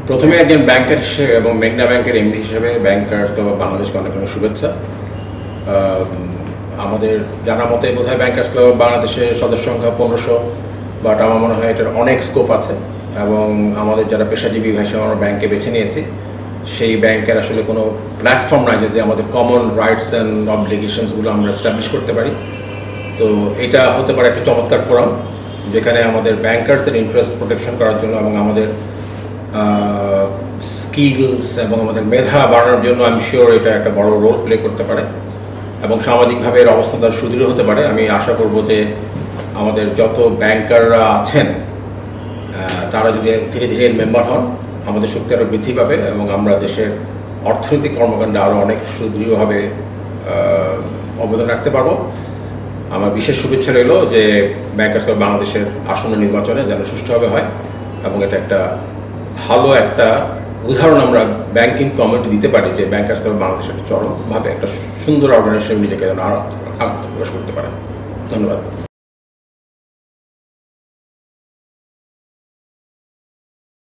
প্রথমে একজন ব্যাংকার হিসেবে এবং মেঘনা ব্যাংকের এমডি হিসেবে ব্যাংকার তো বাংলাদেশকে অনেক অনেক শুভেচ্ছা। আমাদের জানা মতে বোধহয় ব্যাংকার্স ক্লাব বাংলাদেশের সদস্য সংখ্যা 1500, বাট আমার মনে হয় এটার অনেক স্কোপ আছে এবং আমাদের যারা পেশাজীবী ভাই হিসেবে আমরা ব্যাংকে বেছে নিয়েছি, সেই ব্যাংকের আসলে কোনো প্ল্যাটফর্ম নাই যদি আমাদের কমন রাইটস অ্যান্ড অবলিগেশনসগুলো আমরা এস্টাবলিশ করতে পারি। তো এটা হতে পারে একটা চমৎকার ফোরাম যেখানে আমাদের ব্যাংকার্সদের ইন্টারেস্ট প্রোটেকশন করার জন্য এবং আমাদের স্কিলস এবং আমাদের মেধা বাড়ানোর জন্য আমি শিওর এটা একটা বড় রোল প্লে করতে পারে এবং সামাজিকভাবে এর অবস্থা তার সুদৃঢ় হতে পারে। আমি আশা করব যে আমাদের যত ব্যাংকাররা আছেন তারা যদি ধীরে ধীরে মেম্বার হন, আমাদের শক্তি আরও বৃদ্ধি পাবে এবং আমরা দেশের অর্থনৈতিক কর্মকাণ্ডে আরও অনেক সুদৃঢ়ভাবে অবদান রাখতে পারবো। আমার বিশেষ শুভেচ্ছা রইল যে ব্যাংকার্স ক্লাব বাংলাদেশের আসন্ন নির্বাচনে যেন সুষ্ঠুভাবে হয় এবং এটা একটা ভালো একটা উদাহরণ আমরা ব্যাংকিং কমিউনিটি দিতে পারি যে ব্যাংকার্স ক্লাব বাংলাদেশের চরমভাবে একটা সুন্দর অর্গানাইজেশন নিজেকে যেন আত্মপ্রকাশ করতে পারে। ধন্যবাদ।